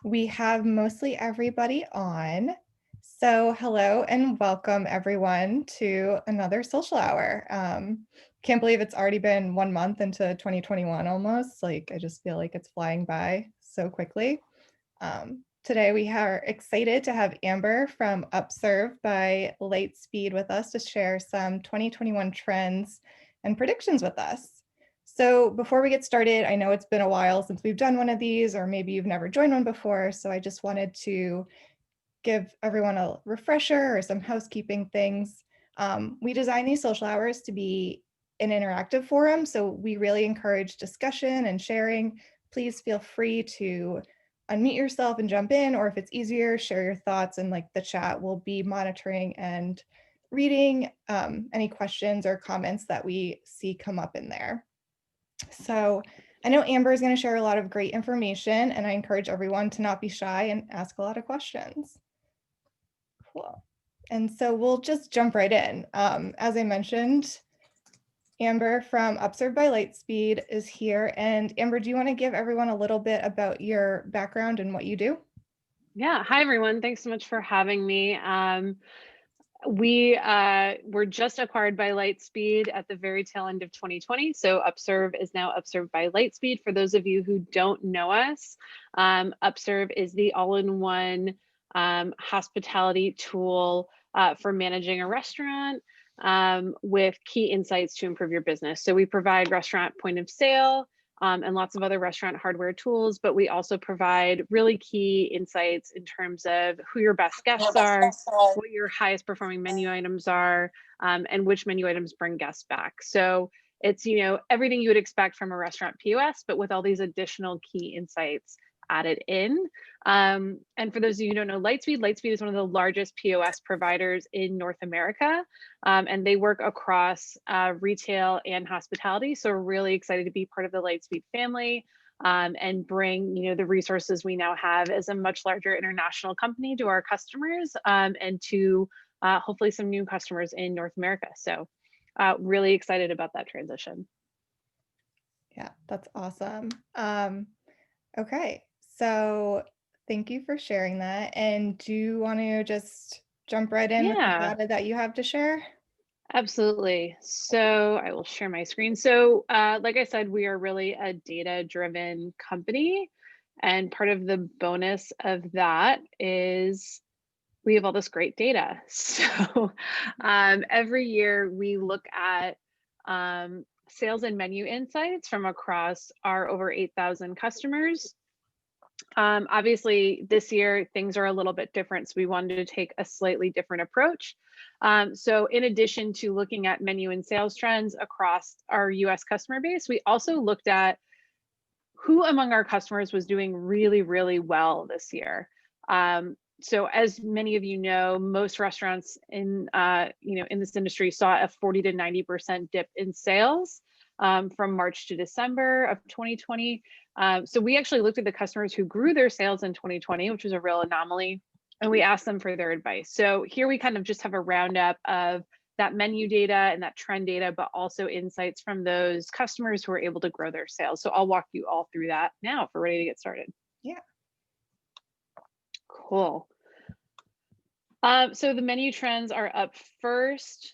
We have mostly everybody on. So hello and welcome everyone to another social hour. Can't believe it's already been 1 month into 2021 almost. Like I just feel like it's flying by so quickly. Today we are excited to have Amber from Upserve by Lightspeed with us to share some 2021 trends and predictions with us. So before we get started, I know it's been a while since we've done one of these, or maybe you've never joined one before. So I just wanted to give everyone a refresher or some housekeeping things. We design these social hours to be an interactive forum, so we really encourage discussion and sharing. Please feel free to unmute yourself and jump in, or if it's easier, share your thoughts in like the chat. We'll be monitoring and reading any questions or comments that we see come up in there. So I know Amber is going to share a lot of great information, and I encourage everyone to not be shy and ask a lot of questions. Cool. And so we'll just jump right in. As I mentioned, Amber from Upserve by Lightspeed is here. And Amber, do you want to give everyone a little bit about your background and what you do? Yeah. Hi, everyone. Thanks so much for having me. We were just acquired by Lightspeed at the very tail end of 2020. So Upserve is now Upserve by Lightspeed. For those of you who don't know us, Upserve is the all-in-one hospitality tool for managing a restaurant with key insights to improve your business. So we provide restaurant point of sale, and lots of other restaurant hardware tools, but we also provide really key insights in terms of who your best guests are, what your highest performing menu items are, and which menu items bring guests back. So it's, everything you would expect from a restaurant POS, but with all these additional key insights added in. And for those of you who don't know Lightspeed is one of the largest POS providers in North America, and they work across retail and hospitality. So we're really excited to be part of the Lightspeed family and bring the resources we now have as a much larger international company to our customers and to hopefully some new customers in North America. So really excited about that transition. Yeah, that's awesome. Okay, so thank you for sharing that. And do you want to just jump right in with the Yeah. data that you have to share? Absolutely. So I will share my screen. So like I said, we are really a data-driven company. And part of the bonus of that is we have all this great data. So every year we look at sales and menu insights from across our over 8,000 customers. Obviously, this year things are a little bit different, so we wanted to take a slightly different approach. So in addition to looking at menu and sales trends across our US customer base, we also looked at who among our customers was doing really, really well this year. So as many of you know, most restaurants in in this industry saw a 40 to 90% dip in sales from March to December of 2020. So we actually looked at the customers who grew their sales in 2020, which was a real anomaly, and we asked them for their advice. So here we kind of just have a roundup of that menu data and that trend data, but also insights from those customers who are able to grow their sales. So I'll walk you all through that now if we're ready to get started. Yeah. Cool. So the menu trends are up first.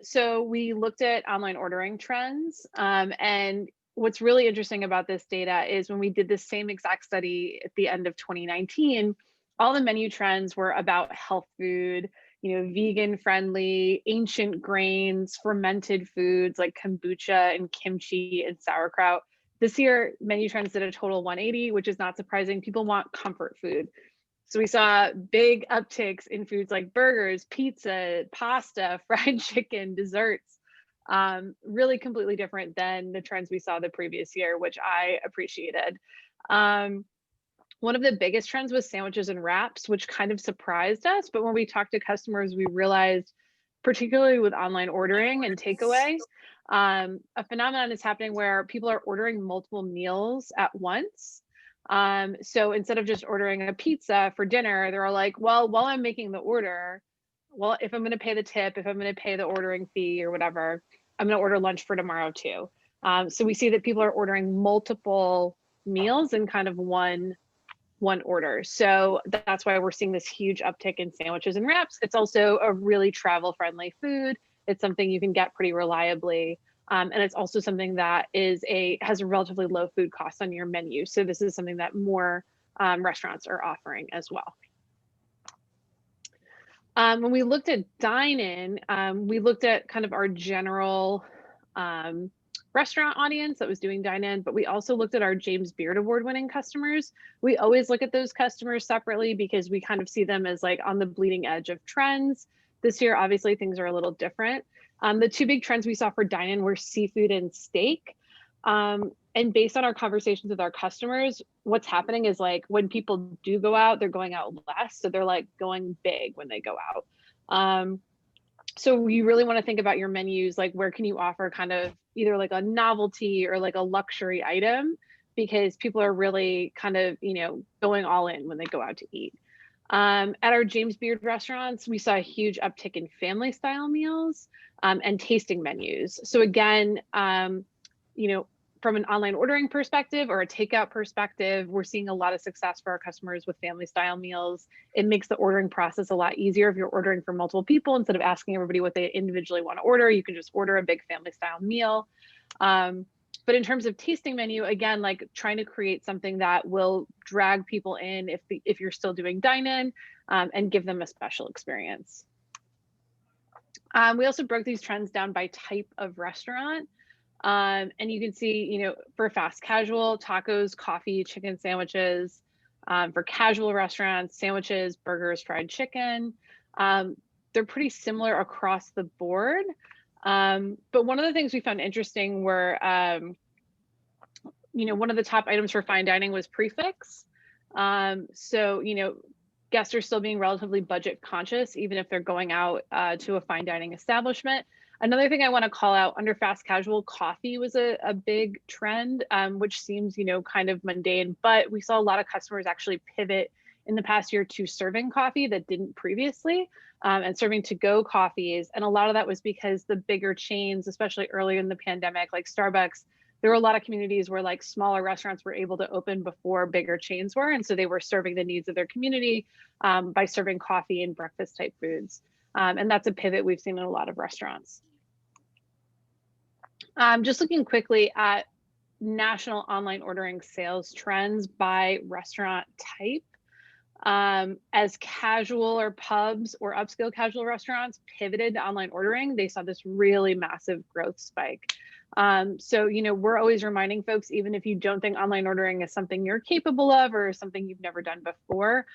So we looked at online ordering trends. And what's really interesting about this data is when we did the same exact study at the end of 2019, all the menu trends were about health food, vegan friendly, ancient grains, fermented foods like kombucha and kimchi and sauerkraut. This year, menu trends did a total 180, which is not surprising. People want comfort food. So we saw big upticks in foods like burgers, pizza, pasta, fried chicken, desserts, really completely different than the trends we saw the previous year, which I appreciated. One of the biggest trends was sandwiches and wraps, which kind of surprised us. But when we talked to customers, we realized, particularly with online ordering and takeaway, a phenomenon is happening where people are ordering multiple meals at once. So instead of just ordering a pizza for dinner, they're all like, well, while I'm making the order, well, if I'm going to pay the tip, if I'm going to pay the ordering fee or whatever, I'm going to order lunch for tomorrow too. So we see that people are ordering multiple meals in kind of one one order. So that's why we're seeing this huge uptick in sandwiches and wraps. It's also a really travel friendly food. It's something you can get pretty reliably. And it's also something that has a relatively low food cost on your menu. So this is something that more restaurants are offering as well. When we looked at dine-in, we looked at kind of our general restaurant audience that was doing dine-in, but we also looked at our James Beard Award winning customers. We always look at those customers separately because we kind of see them as like on the bleeding edge of trends. This year, obviously, things are a little different. The two big trends we saw for dine-in were seafood and steak. And based on our conversations with our customers, what's happening is like when people do go out, they're going out less. So they're like going big when they go out. So you really want to think about your menus, like where can you offer kind of either like a novelty or like a luxury item, because people are really kind of, going all in when they go out to eat. At our James Beard restaurants, we saw a huge uptick in family style meals and tasting menus. So again, from an online ordering perspective or a takeout perspective, we're seeing a lot of success for our customers with family style meals. It makes the ordering process a lot easier if you're ordering for multiple people. Instead of asking everybody what they individually want to order, you can just order a big family style meal. But in terms of tasting menu, again, like trying to create something that will drag people in if you're still doing dine-in and give them a special experience. We also broke these trends down by type of restaurant. And you can see, for fast casual, tacos, coffee, chicken sandwiches. For casual restaurants, sandwiches, burgers, fried chicken. They're pretty similar across the board. But one of the things we found interesting were, one of the top items for fine dining was prefix. So, guests are still being relatively budget conscious, even if they're going out to a fine dining establishment. Another thing I want to call out under fast casual, coffee was a big trend, which seems, kind of mundane, but we saw a lot of customers actually pivot in the past year to serving coffee that didn't previously, and serving to-go coffees. And a lot of that was because the bigger chains, especially earlier in the pandemic, like Starbucks, there were a lot of communities where like smaller restaurants were able to open before bigger chains were. And so they were serving the needs of their community by serving coffee and breakfast type foods. And that's a pivot we've seen in a lot of restaurants. Just looking quickly at national online ordering sales trends by restaurant type. As casual or pubs or upscale casual restaurants pivoted to online ordering, they saw this really massive growth spike. So, we're always reminding folks, even if you don't think online ordering is something you're capable of or something you've never done before,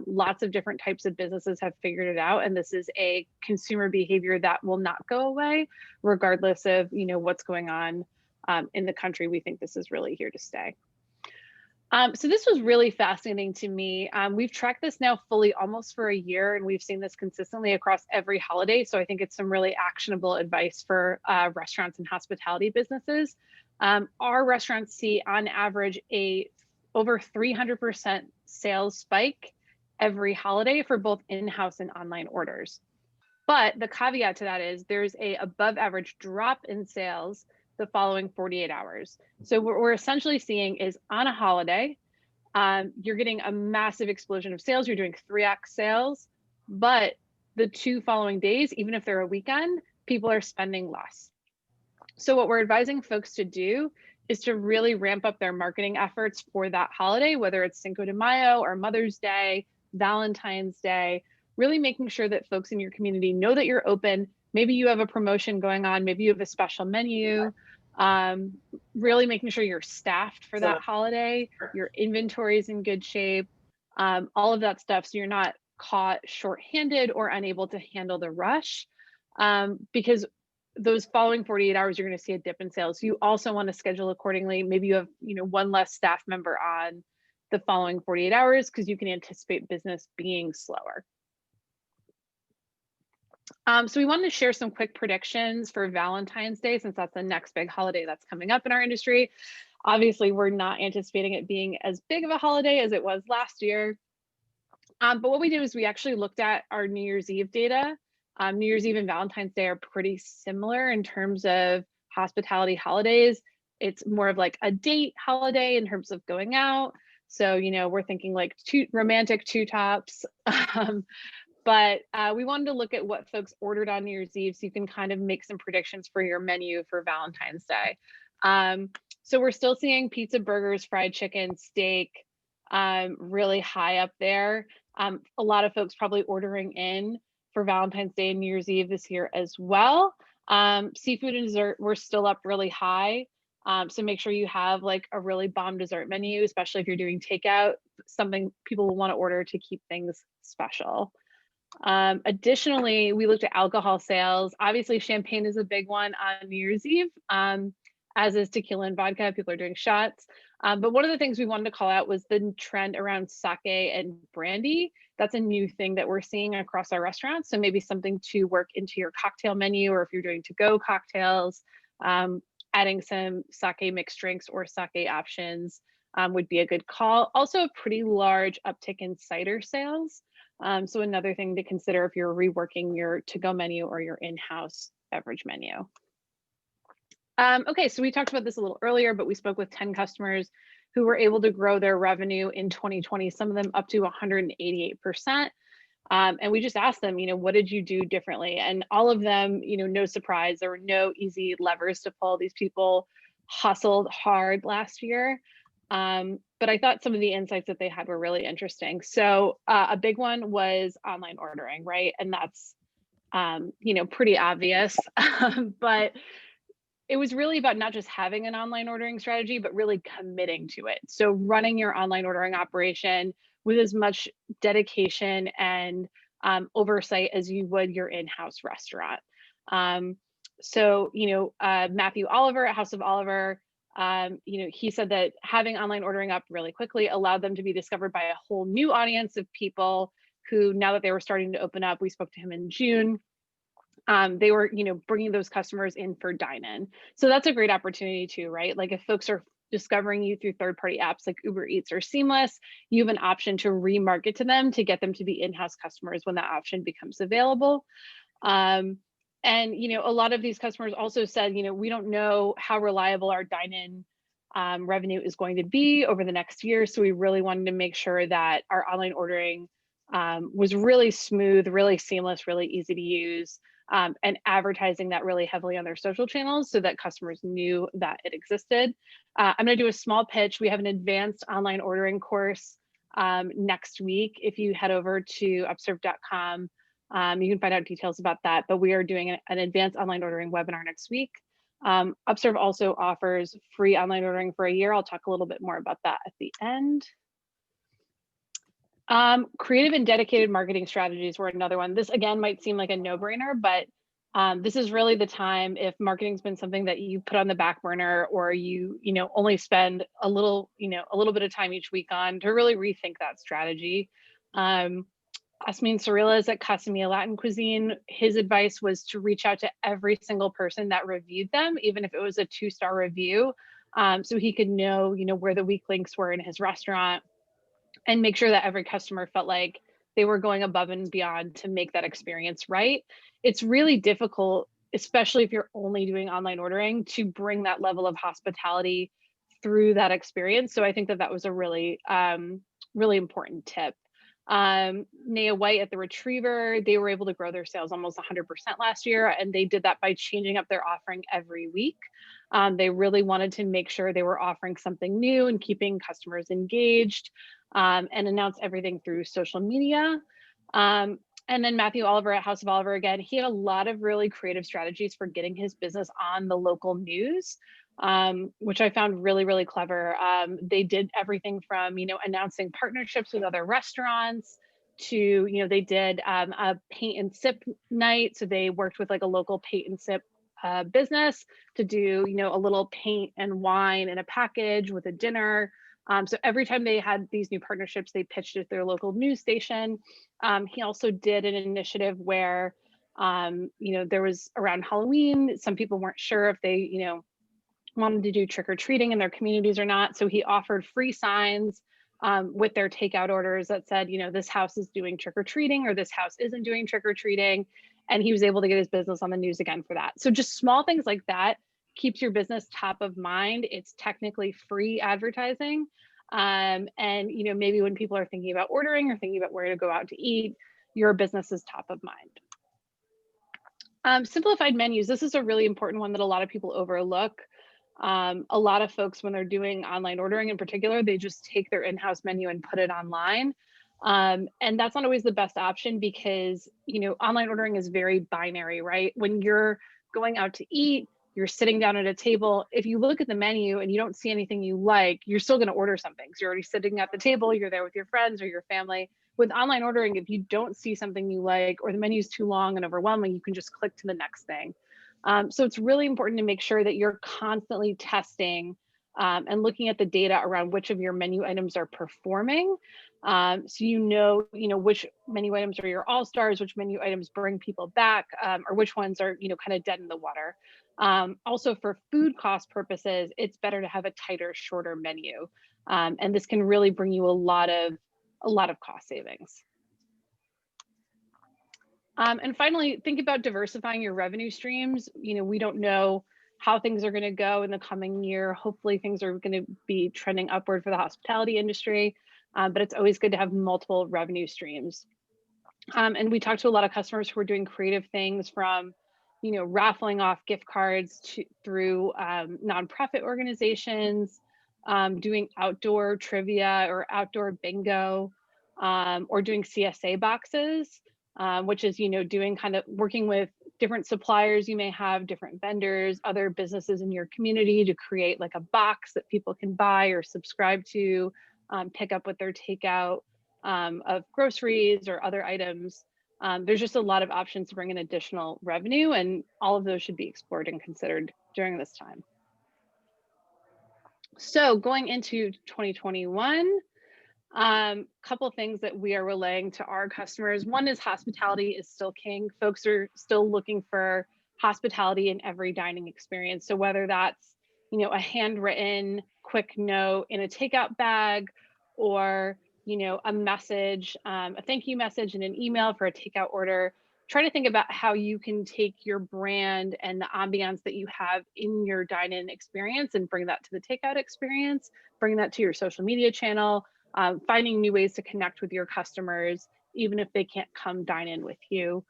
lots of different types of businesses have figured it out. And this is a consumer behavior that will not go away, regardless of, what's going on in the country. We think this is really here to stay. So this was really fascinating to me. We've tracked this now fully almost for a year, and we've seen this consistently across every holiday. So I think it's some really actionable advice for restaurants and hospitality businesses. Our restaurants see on average over 300% sales spike every holiday for both in-house and online orders. But the caveat to that is there's a above average drop in sales the following 48 hours. So what we're essentially seeing is on a holiday, you're getting a massive explosion of sales. You're doing 3x sales, but the 2 following days, even if they're a weekend, people are spending less. So what we're advising folks to do is to really ramp up their marketing efforts for that holiday, whether it's Cinco de Mayo or Mother's Day, Valentine's Day, really making sure that folks in your community know that you're open. Maybe you have a promotion going on, maybe you have a special menu, really making sure you're staffed for that holiday, your inventory is in good shape, all of that stuff, so you're not caught shorthanded or unable to handle the rush, because those following 48 hours, you're going to see a dip in sales. You also want to schedule accordingly. Maybe you have, one less staff member on the following 48 hours because you can anticipate business being slower. So we wanted to share some quick predictions for Valentine's Day, since that's the next big holiday that's coming up in our industry. Obviously, we're not anticipating it being as big of a holiday as it was last year. But what we did was we actually looked at our New Year's Eve data. New Year's Eve and Valentine's Day are pretty similar in terms of hospitality holidays. It's more of like a date holiday in terms of going out. So, we're thinking like romantic two tops. But we wanted to look at what folks ordered on New Year's Eve so you can kind of make some predictions for your menu for Valentine's Day. So we're still seeing pizza, burgers, fried chicken, steak, really high up there. A lot of folks probably ordering in for Valentine's Day and New Year's Eve this year as well. Seafood and dessert, we're still up really high. So make sure you have like a really bomb dessert menu, especially if you're doing takeout, something people will want to order to keep things special. Additionally, we looked at alcohol sales. Obviously, champagne is a big one on New Year's Eve, as is tequila and vodka. People are doing shots. But one of the things we wanted to call out was the trend around sake and brandy. That's a new thing that we're seeing across our restaurants. So maybe something to work into your cocktail menu, or if you're doing to-go cocktails, adding some sake mixed drinks or sake options would be a good call. Also, a pretty large uptick in cider sales. So another thing to consider if you're reworking your to-go menu or your in-house beverage menu. Okay, so we talked about this a little earlier, but we spoke with 10 customers who were able to grow their revenue in 2020, some of them up to 188%. And we just asked them, what did you do differently? And all of them, no surprise, there were no easy levers to pull. These people hustled hard last year. But I thought some of the insights that they had were really interesting. So a big one was online ordering, right? And that's, pretty obvious, but it was really about not just having an online ordering strategy, but really committing to it. So running your online ordering operation with as much dedication and oversight as you would your in-house restaurant. So, Matthew Oliver at House of Oliver, he said that having online ordering up really quickly allowed them to be discovered by a whole new audience of people who, now that they were starting to open up, we spoke to him in June, they were, bringing those customers in for dine-in. So that's a great opportunity too, right? Like if folks are discovering you through third-party apps like Uber Eats or Seamless, you have an option to remarket to them to get them to be in-house customers when that option becomes available. And, a lot of these customers also said, we don't know how reliable our dine-in revenue is going to be over the next year. So we really wanted to make sure that our online ordering was really smooth, really seamless, really easy to use. And advertising that really heavily on their social channels so that customers knew that it existed. I'm going to do a small pitch. We have an advanced online ordering course next week. If you head over to upserve.com, you can find out details about that. But we are doing an advanced online ordering webinar next week. Upserve also offers free online ordering for a year. I'll talk a little bit more about that at the end. Creative and dedicated marketing strategies were another one. This again might seem like a no-brainer, but this is really the time, if marketing's been something that you put on the back burner, or you only spend a little bit of time each week on, to really rethink that strategy. Asmin Cirilas at Casamia Latin Cuisine, his advice was to reach out to every single person that reviewed them, even if it was a 2-star review, so he could know where the weak links were in his restaurant, and make sure that every customer felt like they were going above and beyond to make that experience right. It's really difficult, especially if you're only doing online ordering, to bring that level of hospitality through that experience. So I think that was a really, really important tip. Naya White at The Retriever, they were able to grow their sales almost 100% last year, and they did that by changing up their offering every week. They really wanted to make sure they were offering something new and keeping customers engaged, and announce everything through social media. And then Matthew Oliver at House of Oliver, again, he had a lot of really creative strategies for getting his business on the local news, which I found really, really clever. They did everything from, announcing partnerships with other restaurants to, they did a paint and sip night. So they worked with like a local paint and sip business to do, a little paint and wine in a package with a dinner. So every time they had these new partnerships, they pitched it at their local news station. He also did an initiative where, there was around Halloween, some people weren't sure if they, wanted to do trick-or-treating in their communities or not. So he offered free signs with their takeout orders that said, this house is doing trick-or-treating, or this house isn't doing trick-or-treating. And he was able to get his business on the news again for that. So just small things like that keeps your business top of mind. It's technically free advertising, And maybe when people are thinking about ordering or thinking about where to go out to eat, your business is top of mind. Simplified menus. This is a really important one that a lot of people overlook. A lot of folks, when they're doing online ordering in particular, they just take their in-house menu and put it online. And that's not always the best option because, online ordering is very binary, right? When you're going out to eat, you're sitting down at a table. If you look at the menu and you don't see anything you like, you're still going to order something. So you're already sitting at the table, you're there with your friends or your family. With online ordering, if you don't see something you like or the menu is too long and overwhelming, you can just click to the next thing. So it's really important to make sure that you're constantly testing and looking at the data around which of your menu items are performing. So which menu items are your all-stars, which menu items bring people back, or which ones are kind of dead in the water. Also, for food cost purposes, it's better to have a tighter, shorter menu, and this can really bring you a lot of cost savings. And finally, think about diversifying your revenue streams. We don't know how things are going to go in the coming year. Hopefully things are going to be trending upward for the hospitality industry, but it's always good to have multiple revenue streams. And we talked to a lot of customers who are doing creative things from, raffling off gift cards through nonprofit organizations, doing outdoor trivia or outdoor bingo, or doing CSA boxes, which is, doing kind of working with different suppliers. You may have different vendors, other businesses in your community to create like a box that people can buy or subscribe to, pick up with their takeout of groceries or other items. There's just a lot of options to bring in additional revenue, and all of those should be explored and considered during this time. So going into 2021, couple things that we are relaying to our customers. One is hospitality is still king. Folks are still looking for hospitality in every dining experience. So whether that's, a handwritten quick note in a takeout bag, or, a message, a thank you message in an email for a takeout order, try to think about how you can take your brand and the ambiance that you have in your dine-in experience and bring that to the takeout experience, bring that to your social media channel, finding new ways to connect with your customers, even if they can't come dine in with you.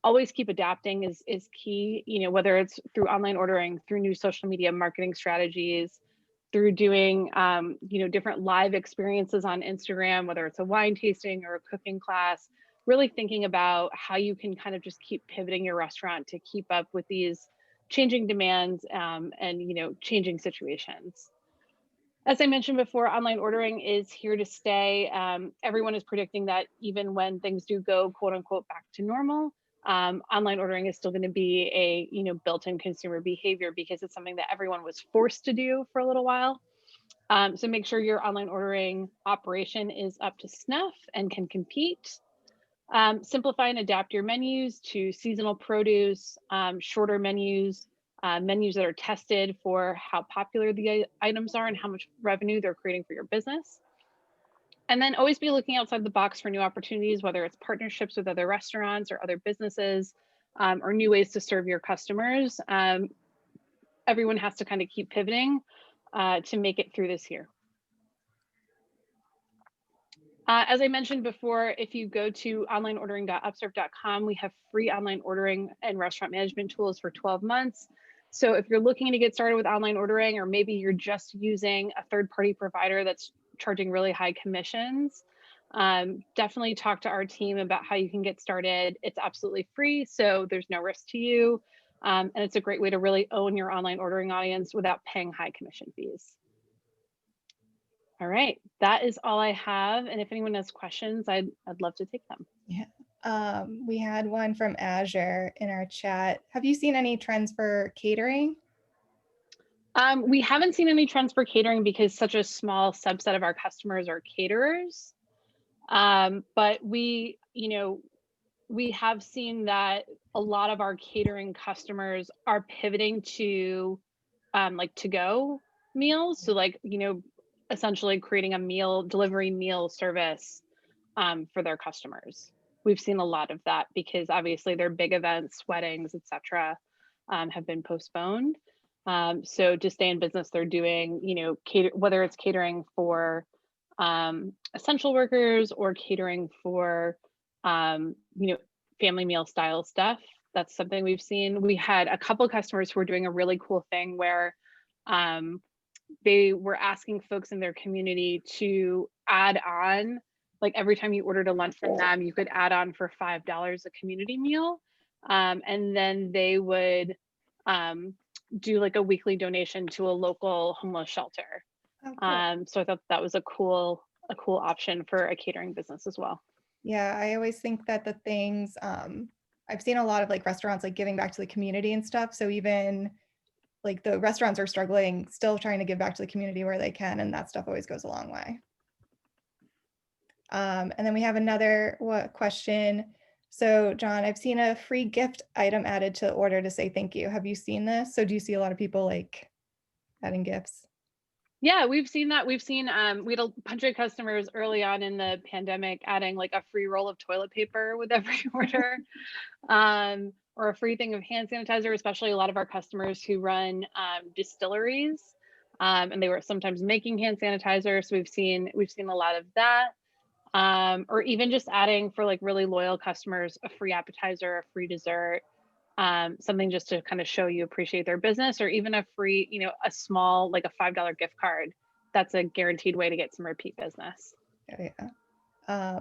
Always keep adapting is key, whether it's through online ordering, through new social media marketing strategies, through doing, different live experiences on Instagram, whether it's a wine tasting or a cooking class, really thinking about how you can kind of just keep pivoting your restaurant to keep up with these changing demands and, changing situations. As I mentioned before, online ordering is here to stay. Everyone is predicting that even when things do go quote unquote back to normal, online ordering is still going to be a built-in consumer behavior because it's something that everyone was forced to do for a little while. So make sure your online ordering operation is up to snuff and can compete. Simplify and adapt your menus to seasonal produce, shorter menus, menus that are tested for how popular the items are and how much revenue they're creating for your business. And then always be looking outside the box for new opportunities, whether it's partnerships with other restaurants or other businesses, or new ways to serve your customers. Everyone has to kind of keep pivoting to make it through this year. As I mentioned before, if you go to onlineordering.upserve.com, we have free online ordering and restaurant management tools for 12 months. So if you're looking to get started with online ordering, or maybe you're just using a third-party provider that's charging really high commissions, definitely talk to our team about how you can get started. It's absolutely free, so there's no risk to you. And it's a great way to really own your online ordering audience without paying high commission fees. All right, that is all I have. And if anyone has questions, I'd love to take them. Yeah, we had one from Azure in our chat. Have you seen any trends for catering? We haven't seen any trends for catering because such a small subset of our customers are caterers. But we have seen that a lot of our catering customers are pivoting to like to-go meals. So like, essentially creating a delivery meal service for their customers. We've seen a lot of that because obviously their big events, weddings, etc., have been postponed. So to stay in business, they're doing, whether it's catering for essential workers or catering for, family meal style stuff. That's something we've seen. We had a couple customers who were doing a really cool thing where um, they were asking folks in their community to add on, like every time you ordered a lunch from them, you could add on for $5 a community meal. And then they would do like a weekly donation to a local homeless shelter. Oh, cool. So I thought that was a cool option for a catering business as well. Yeah, I always think that the things I've seen a lot of like restaurants like giving back to the community and stuff. So even like the restaurants are struggling, still trying to give back to the community where they can, and that stuff always goes a long way. And then we have another question. So John, I've seen a free gift item added to the order to say thank you. Have you seen this? So do you see a lot of people like adding gifts? Yeah, we've seen that. We've seen we had a bunch of customers early on in the pandemic adding like a free roll of toilet paper with every order, or a free thing of hand sanitizer, especially a lot of our customers who run distilleries, and they were sometimes making hand sanitizer. So we've seen a lot of that. Or even just adding for like really loyal customers a free appetizer, a free dessert, something just to kind of show you appreciate their business, or even a free, a small, like a $5 gift card. That's a guaranteed way to get some repeat business. Yeah.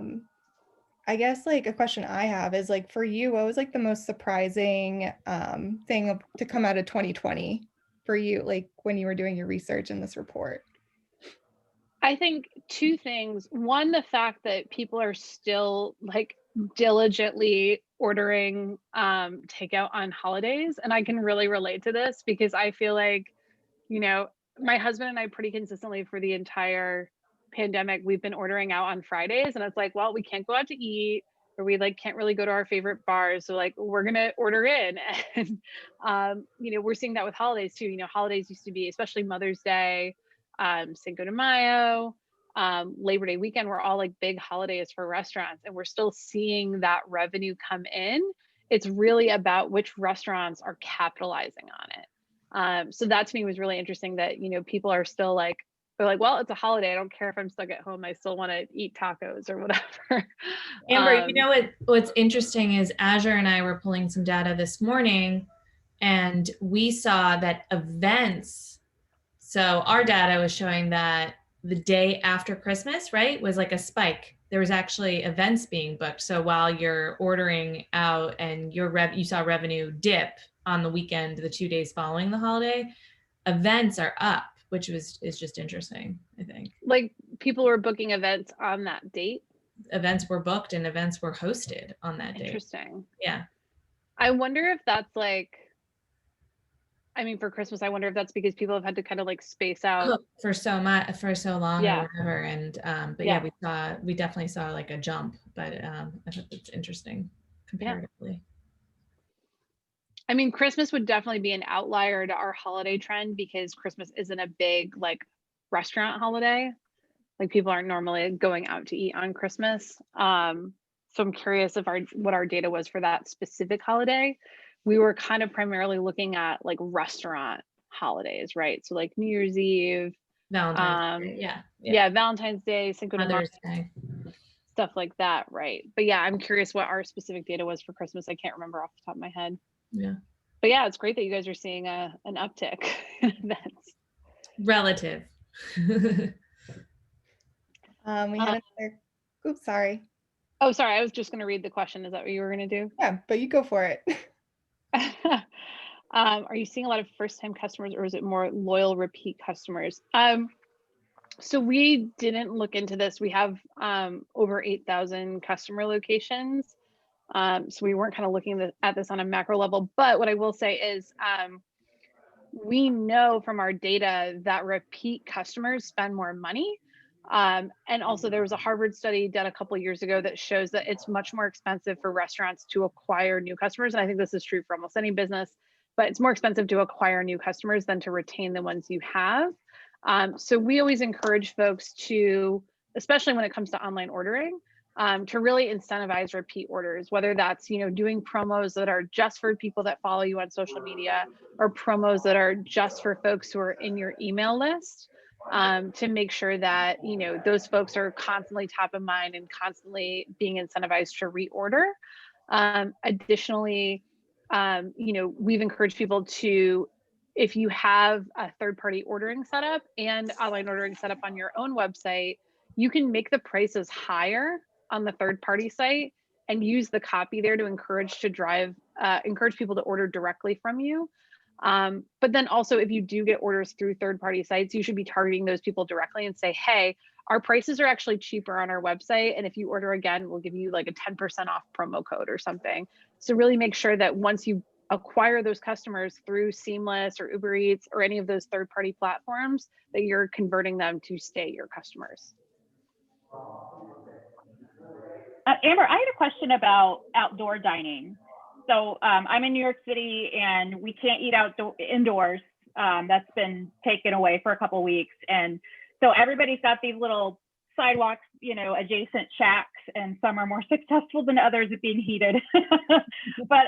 I guess like a question I have is like for you, what was like the most surprising thing to come out of 2020 for you, like when you were doing your research in this report? I think two things. One, the fact that people are still like diligently ordering takeout on holidays. And I can really relate to this because I feel like, you know, my husband and I pretty consistently for the entire pandemic, we've been ordering out on Fridays. And it's like, well, we can't go out to eat, or we like can't really go to our favorite bars. So like we're gonna order in. And we're seeing that with holidays too. Holidays used to be, especially Mother's Day, Cinco de Mayo, Labor Day weekend were all like big holidays for restaurants, and we're still seeing that revenue come in. It's really about which restaurants are capitalizing on it. So that to me was really interesting that, people are still like, they're like, well, it's a holiday. I don't care if I'm stuck at home. I still want to eat tacos or whatever. Amber, what's interesting is Azure and I were pulling some data this morning, and we saw that events, so our data was showing that the day after Christmas, right, was like a spike. There was actually events being booked. So while you're ordering out and you saw revenue dip on the weekend, the 2 days following the holiday, events are up, which is just interesting, I think. Like people were booking events on that date. Events were booked and events were hosted on that day. Interesting. Yeah. I wonder if that's like, for Christmas, I wonder if that's because people have had to kind of like space out for so long Yeah. or whatever. And but yeah, we definitely saw like a jump, but I thought that's interesting comparatively. Christmas would definitely be an outlier to our holiday trend because Christmas isn't a big like restaurant holiday. Like people aren't normally going out to eat on Christmas. So I'm curious if what our data was for that specific holiday. We were kind of primarily looking at like restaurant holidays, right? So like New Year's Eve, Valentine's Day, yeah, Valentine's Day, Cinco de Mayo, Mother's Day, stuff like that, right? But yeah, I'm curious what our specific data was for Christmas. I can't remember off the top of my head. Yeah. But yeah, it's great that you guys are seeing an uptick in events. Relative. We have another. Oops, sorry. Oh, sorry. I was just going to read the question. Is that what you were going to do? Yeah, but you go for it. Are you seeing a lot of first-time customers, or is it more loyal repeat customers? So we didn't look into this. We have over 8,000 customer locations. So we weren't kind of looking at this on a macro level. But what I will say is we know from our data that repeat customers spend more money. And also there was a Harvard study done a couple of years ago that shows that it's much more expensive for restaurants to acquire new customers. And I think this is true for almost any business, but it's more expensive to acquire new customers than to retain the ones you have. So we always encourage folks to, especially when it comes to online ordering, to really incentivize repeat orders, whether that's, doing promos that are just for people that follow you on social media, or promos that are just for folks who are in your email list, to make sure that, those folks are constantly top of mind and constantly being incentivized to reorder. Additionally, we've encouraged people to, if you have a third-party ordering setup and online ordering setup on your own website, you can make the prices higher on the third-party site and use the copy there to encourage people to order directly from you. But then also, if you do get orders through third-party sites, you should be targeting those people directly and say, hey, our prices are actually cheaper on our website, and if you order again, we'll give you like a 10% off promo code or something. So really make sure that once you acquire those customers through Seamless or Uber Eats or any of those third-party platforms, that you're converting them to stay your customers. Amber, I had a question about outdoor dining. So I'm in New York City and we can't eat indoors. That's been taken away for a couple of weeks. And so everybody's got these little sidewalks, adjacent shacks, and some are more successful than others at being heated. But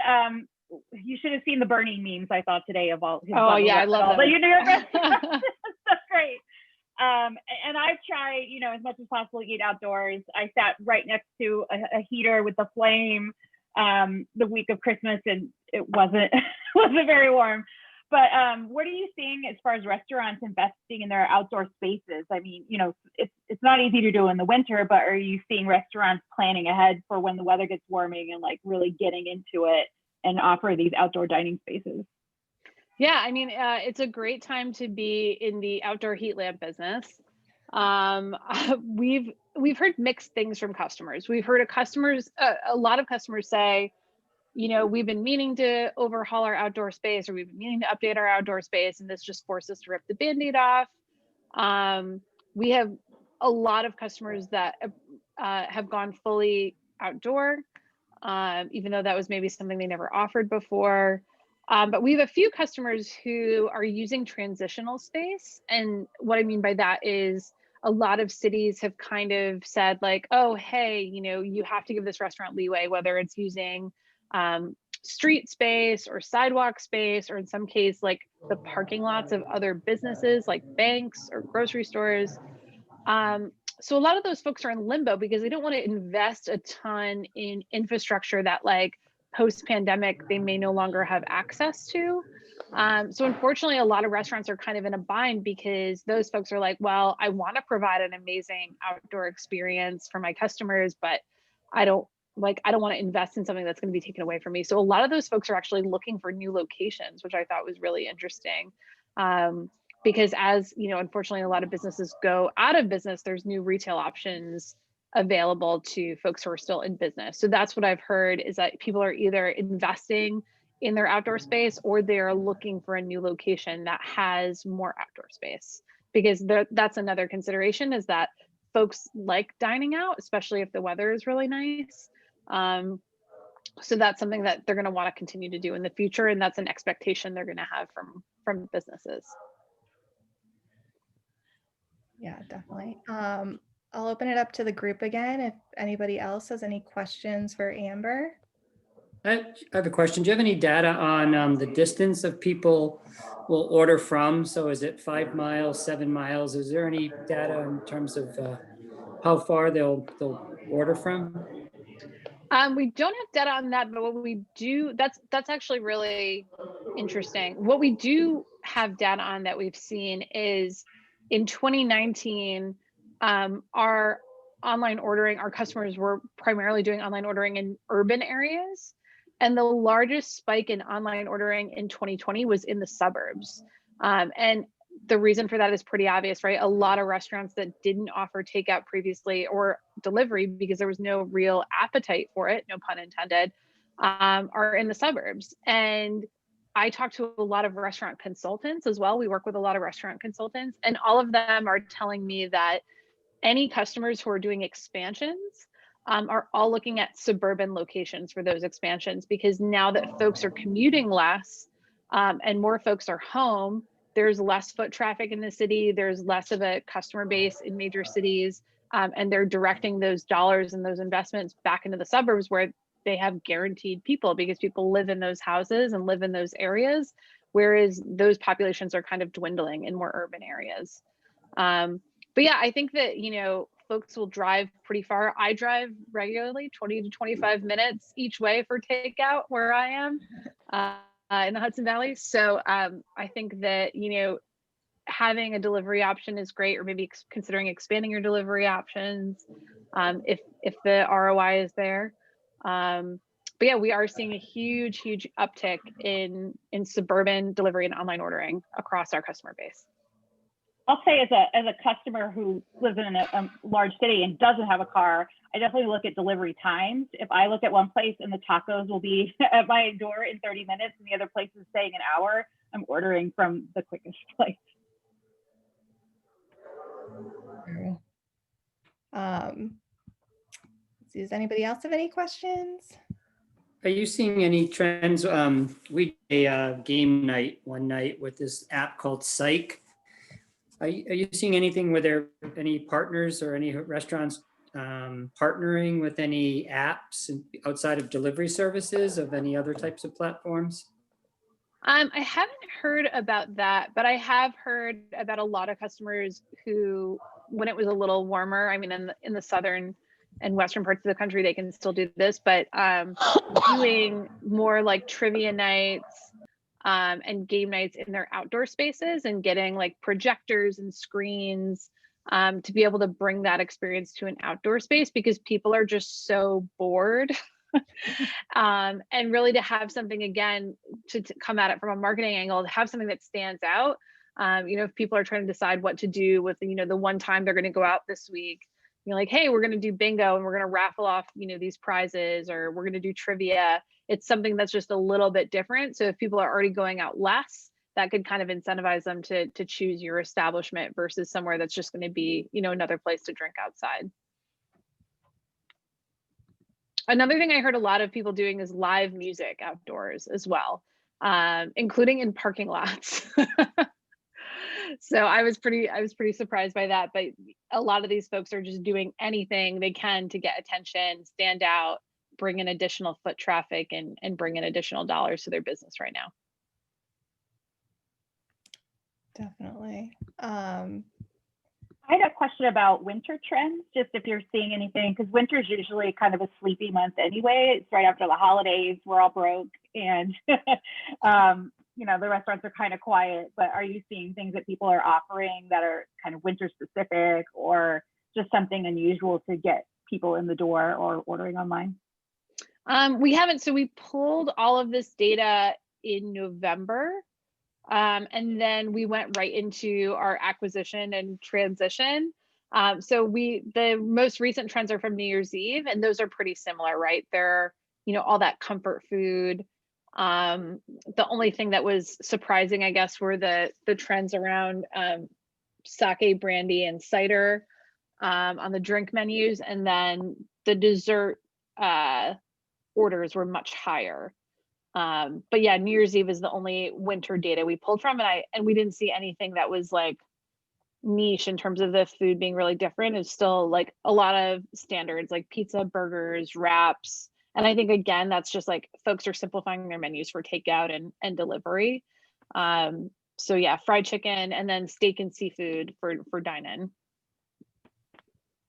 you should have seen the burning memes I thought today of all. Oh yeah, I love that. New York restaurants. That's great. And I've tried, as much as possible to eat outdoors. I sat right next to a heater with the flame the week of Christmas, and it wasn't very warm. But what are you seeing as far as restaurants investing in their outdoor spaces? I mean, it's not easy to do in the winter, but are you seeing restaurants planning ahead for when the weather gets warming and like really getting into it and offer these outdoor dining spaces? Yeah, I mean, it's a great time to be in the outdoor heat lamp business. We've heard mixed things from customers. We've heard a lot of customers say, we've been meaning to overhaul our outdoor space, or we've been meaning to update our outdoor space, and this just forced us to rip the Band-Aid off. We have a lot of customers that have gone fully outdoor, even though that was maybe something they never offered before. But we have a few customers who are using transitional space. And what I mean by that is a lot of cities have kind of said like, oh, hey, you have to give this restaurant leeway, whether it's using street space or sidewalk space, or in some case, like the parking lots of other businesses like banks or grocery stores. So a lot of those folks are in limbo because they don't want to invest a ton in infrastructure that like post-pandemic they may no longer have access to. So unfortunately, a lot of restaurants are kind of in a bind because those folks are like, well, I want to provide an amazing outdoor experience for my customers, but I don't want to invest in something that's going to be taken away from me. So a lot of those folks are actually looking for new locations, which I thought was really interesting. Because as unfortunately, a lot of businesses go out of business, there's new retail options available to folks who are still in business. So that's what I've heard, is that people are either investing in their outdoor space or they're looking for a new location that has more outdoor space, because that's another consideration, is that folks like dining out, especially if the weather is really nice. So that's something that they're going to want to continue to do in the future, and that's an expectation they're going to have from businesses. Yeah, definitely. I'll open it up to the group again if anybody else has any questions for Amber. I have a question. Do you have any data on the distance of people will order from? So is it 5 miles, 7 miles? Is there any data in terms of how far they'll order from? We don't have data on that, but what we do, that's actually really interesting. What we do have data on that we've seen is in 2019, our customers were primarily doing online ordering in urban areas. And the largest spike in online ordering in 2020 was in the suburbs. And the reason for that is pretty obvious, right? A lot of restaurants that didn't offer takeout previously or delivery because there was no real appetite for it, no pun intended, are in the suburbs. And I talked to a lot of restaurant consultants as well. We work with a lot of restaurant consultants, and all of them are telling me that any customers who are doing expansions are all looking at suburban locations for those expansions, because now that folks are commuting less and more folks are home, there's less foot traffic in the city, there's less of a customer base in major cities. and they're directing those dollars and those investments back into the suburbs where they have guaranteed people, because people live in those houses and live in those areas, whereas those populations are kind of dwindling in more urban areas. But yeah, I think that, you know, folks will drive pretty far. I drive regularly 20 to 25 minutes each way for takeout where I am in the Hudson Valley. So I think that, you know, having a delivery option is great, or maybe considering expanding your delivery options if the ROI is there. But yeah, we are seeing a huge uptick in suburban delivery and online ordering across our customer base. I'll say as a customer who lives in a large city and doesn't have a car, I definitely look at delivery times. If I look at one place and the tacos will be at my door in 30 minutes and the other place is saying an hour, I'm ordering from the quickest place. Does anybody else have any questions? Are you seeing any trends? We did a game night one night with this app called Psych. Are you seeing anything where there are any partners or any restaurants partnering with any apps outside of delivery services of any other types of platforms? I haven't heard about that, but I have heard about a lot of customers who, when it was a little warmer, I mean, in the southern and western parts of the country, they can still do this, but doing more like trivia nights and game nights in their outdoor spaces, and getting like projectors and screens to be able to bring that experience to an outdoor space, because people are just so bored. And really to have something, again, to come at it from a marketing angle, to have something that stands out. You know, if people are trying to decide what to do with, you know, the one time they're going to go out this week, you're like, hey, we're going to do bingo and we're going to raffle off, you know, these prizes, or we're going to do trivia. It's something that's just a little bit different. So if people are already going out less, that could kind of incentivize them to choose your establishment versus somewhere that's just going to be, you know, another place to drink outside. Another thing I heard a lot of people doing is live music outdoors as well, including in parking lots. So I was pretty surprised by that. But a lot of these folks are just doing anything they can to get attention, stand out, bring in additional foot traffic, and bring in additional dollars to their business right now. Definitely. I had a question about winter trends, just if you're seeing anything, because winter is usually kind of a sleepy month anyway. It's right after the holidays, we're all broke, and you know, the restaurants are kind of quiet. But are you seeing things that people are offering that are kind of winter specific, or just something unusual to get people in the door or ordering online? We haven't. So we pulled all of this data in November. And then we went right into our acquisition and transition. So the most recent trends are from New Year's Eve, and those are pretty similar, right? They're, you know, all that comfort food. The only thing that was surprising, I guess, were the trends around sake, brandy, and cider on the drink menus, and then the dessert orders were much higher. But yeah, New Year's Eve is the only winter data we pulled from, and we didn't see anything that was like niche in terms of the food being really different. It's still like a lot of standards, like pizza, burgers, wraps. And I think, again, that's just like folks are simplifying their menus for takeout and delivery. So yeah, fried chicken, and then steak and seafood for dine-in.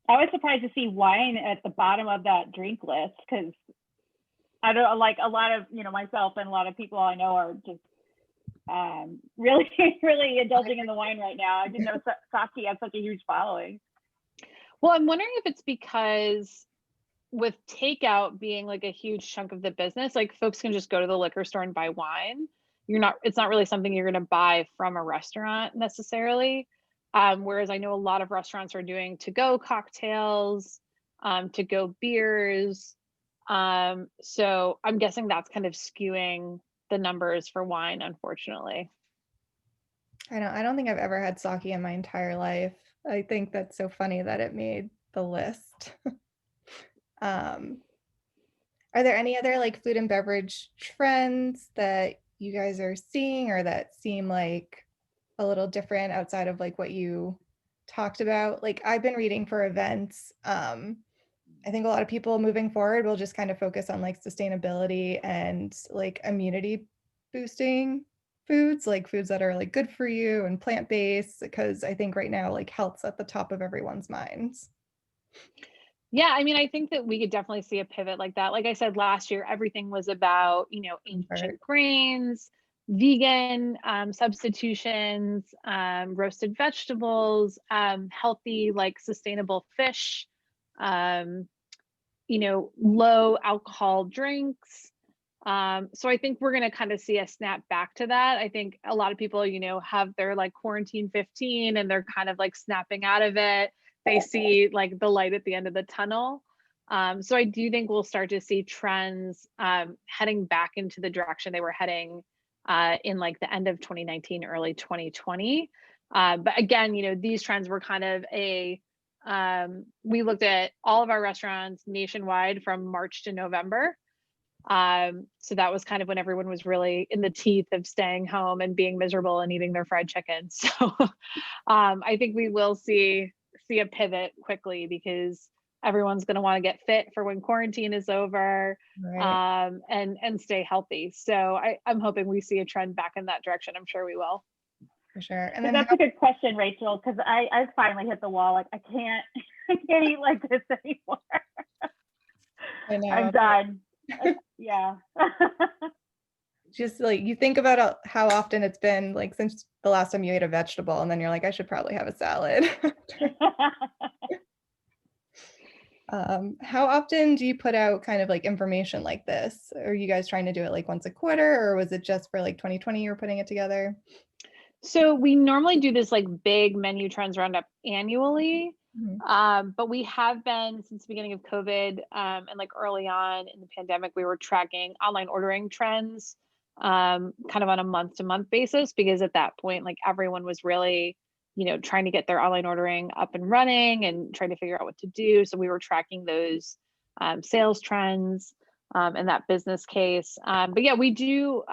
I was surprised to see wine at the bottom of that drink list, because I don't, like, a lot of, you know, myself and a lot of people I know are just really indulging in the wine right now. I didn't know sake had such a huge following. Well, I'm wondering if it's because with takeout being like a huge chunk of the business, like folks can just go to the liquor store and buy wine. It's not really something you're going to buy from a restaurant necessarily. Whereas I know a lot of restaurants are doing to-go cocktails, to-go beers. So I'm guessing that's kind of skewing the numbers for wine, unfortunately. I don't think I've ever had sake in my entire life. I think that's so funny that it made the list. Are there any other like food and beverage trends that you guys are seeing, or that seem like a little different outside of like what you talked about, like I've been reading for events. I think a lot of people moving forward will just kind of focus on like sustainability and like immunity boosting foods, like foods that are like good for you and plant-based, because I think right now like health's at the top of everyone's minds. Yeah, I mean, I think that we could definitely see a pivot like that. Like I said, last year, everything was about, ancient grains, vegan substitutions, roasted vegetables, healthy, like sustainable fish, um, low alcohol drinks. So I think we're going to kind of see a snap back to that. I think a lot of people, have their like quarantine 15 and they're kind of like snapping out of it. They see like the light at the end of the tunnel. So I do think we'll start to see trends heading back into the direction they were heading in like the end of 2019, early 2020. But again, these trends were kind of we looked at all of our restaurants nationwide from March to November. So that was kind of when everyone was really in the teeth of staying home and being miserable and eating their fried chicken. So I think we will see a pivot quickly because everyone's going to want to get fit for when quarantine is over, Right. and stay healthy. So I'm hoping we see a trend back in that direction. I'm sure we will. For sure. And So then that's a good question, Rachel, because I finally hit the wall. Like I can't eat like this anymore. I know. I'm done. Yeah. Just like you think about how often it's been like since the last time you ate a vegetable, and then you're like, I should probably have a salad. How often do you put out kind of like information like this? Are you guys trying to do it like once a quarter, or was it just for like 2020 you were putting it together? So we normally do this like big menu trends roundup annually. Mhm. But we have been since the beginning of COVID, and like early on in the pandemic, we were tracking online ordering trends kind of on a month-to-month basis, because at that point, like everyone was really, trying to get their online ordering up and running and trying to figure out what to do. So we were tracking those sales trends and that business case. But yeah, we do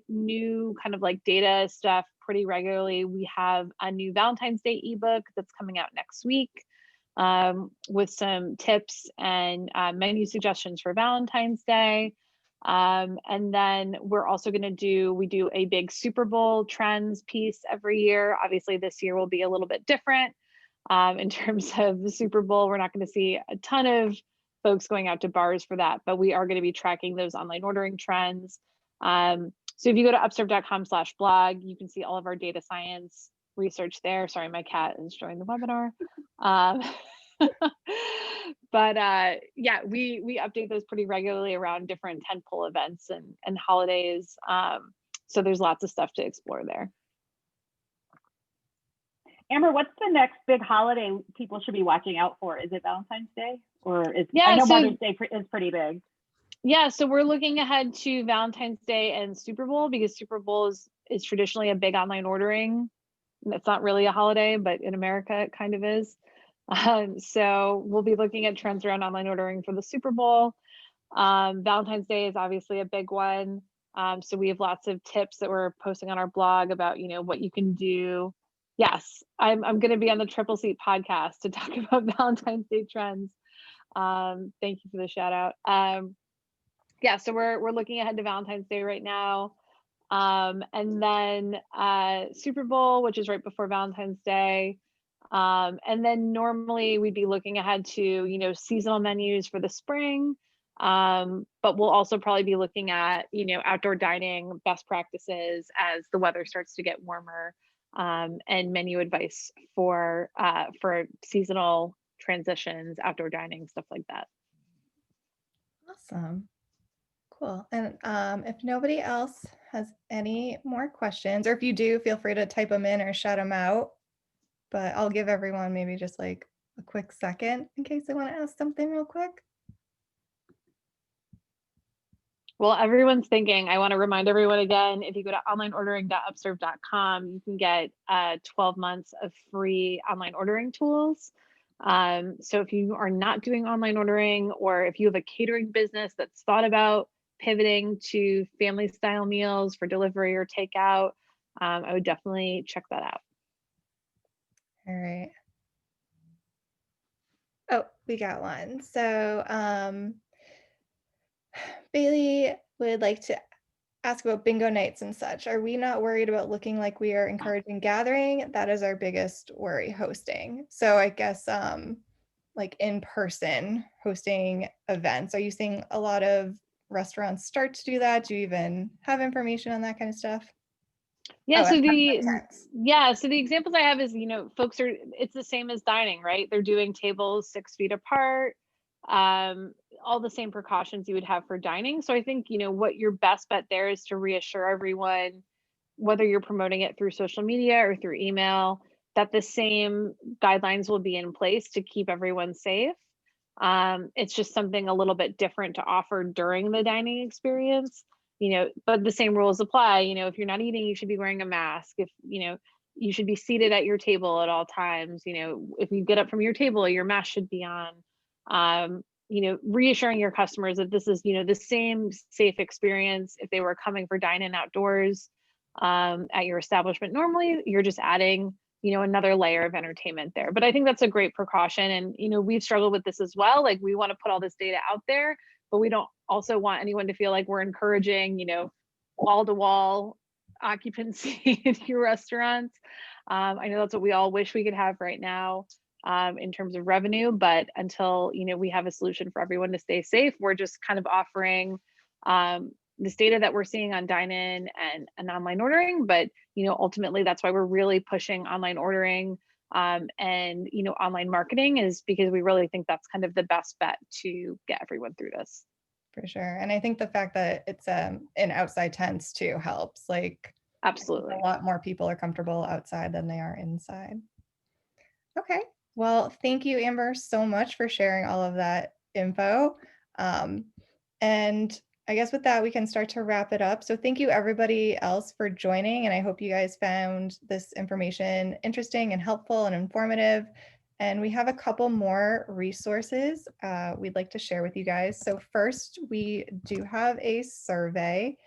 new kind of like data stuff pretty regularly. We have a new Valentine's Day ebook that's coming out next week with some tips and menu suggestions for Valentine's Day. And then we're also going to we do a big Super Bowl trends piece every year. Obviously, this year will be a little bit different in terms of the Super Bowl. We're not going to see a ton of folks going out to bars for that, but we are going to be tracking those online ordering trends. So if you go to upserve.com/blog, you can see all of our data science research there. Sorry, my cat is joining the webinar. But yeah, we update those pretty regularly around different tentpole events and holidays. So there's lots of stuff to explore there. Amber, what's the next big holiday people should be watching out for? Is it Valentine's Day, or is Yeah, I know so Mother's Day is pretty big. Yeah, so we're looking ahead to Valentine's Day and Super Bowl, because Super Bowl is traditionally a big online ordering. It's not really a holiday, but in America it kind of is. So we'll be looking at trends around online ordering for the Super Bowl. Valentine's Day is obviously a big one. So we have lots of tips that we're posting on our blog about, what you can do. Yes, I'm going to be on the Triple Seat podcast to talk about Valentine's Day trends. Thank you for the shout out. Yeah, so we're looking ahead to Valentine's Day right now. And then Super Bowl, which is right before Valentine's Day. And then normally we'd be looking ahead to, seasonal menus for the spring. But we'll also probably be looking at, outdoor dining best practices as the weather starts to get warmer, and menu advice for seasonal transitions, outdoor dining, stuff like that. Awesome. Cool. And if nobody else has any more questions, or if you do, feel free to type them in or shout them out. But I'll give everyone maybe just like a quick second in case they want to ask something real quick. Well, everyone's thinking, I want to remind everyone again, if you go to onlineordering.upserve.com, you can get 12 months of free online ordering tools. So if you are not doing online ordering, or if you have a catering business that's thought about pivoting to family style meals for delivery or takeout, I would definitely check that out. All right. Oh, we got one. So Bailey would like to ask about bingo nights and such. Are we not worried about looking like we are encouraging gathering? That is our biggest worry, hosting. So I guess like in person hosting events. Are you seeing a lot of restaurants start to do that? Do you even have information on that kind of stuff? Yeah, Oh, so and the examples I have is, folks it's the same as dining, right? They're doing tables 6 feet apart, all the same precautions you would have for dining. So I think, what your best bet there is to reassure everyone, whether you're promoting it through social media or through email, that the same guidelines will be in place to keep everyone safe. It's just something a little bit different to offer during the dining experience, but the same rules apply. If you're not eating, you should be wearing a mask. If, you should be seated at your table at all times. If you get up from your table, your mask should be on. Reassuring your customers that this is, the same safe experience if they were coming for dine-in outdoors at your establishment. Normally, you're just adding, another layer of entertainment there. But I think that's a great precaution. And, we've struggled with this as well. Like, we want to put all this data out there, but we don't also want anyone to feel like we're encouraging, wall-to-wall occupancy in your restaurants. I know that's what we all wish we could have right now in terms of revenue, but until, we have a solution for everyone to stay safe, we're just kind of offering this data that we're seeing on dine-in and online ordering. But, ultimately that's why we're really pushing online ordering and, online marketing, is because we really think that's kind of the best bet to get everyone through this. For sure. And I think the fact that it's in outside tents too helps. Like, Absolutely. a lot more people are comfortable outside than they are inside. Okay. Well, thank you, Amber, so much for sharing all of that info. And I guess with that, we can start to wrap it up. So thank you everybody else for joining. And I hope you guys found this information interesting and helpful and informative. And we have a couple more resources we'd like to share with you guys. So first, we do have a survey.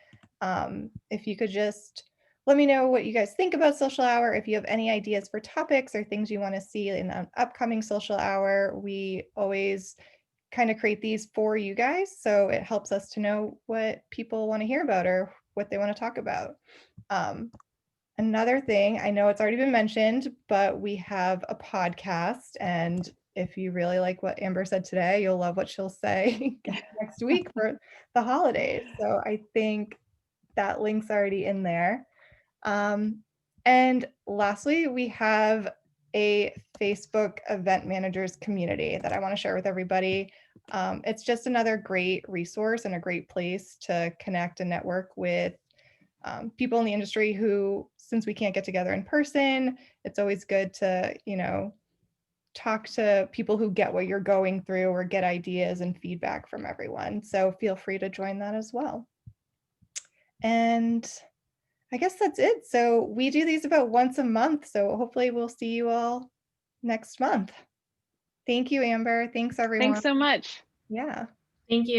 If you could just let me know what you guys think about Social Hour. If you have any ideas for topics or things you want to see in an upcoming Social Hour, we always kind of create these for you guys. So it helps us to know what people want to hear about or what they want to talk about. Another thing, I know it's already been mentioned, but we have a podcast. And if you really like what Amber said today, you'll love what she'll say next week for the holidays. So I think that link's already in there. And lastly, we have a Facebook event managers community that I want to share with everybody. It's just another great resource and a great place to connect and network with people in the industry who, since we can't get together in person, it's always good to, talk to people who get what you're going through or get ideas and feedback from everyone. So feel free to join that as well. And I guess that's it. So we do these about once a month. So hopefully we'll see you all next month. Thank you, Amber. Thanks, everyone. Thanks so much. Yeah. Thank you.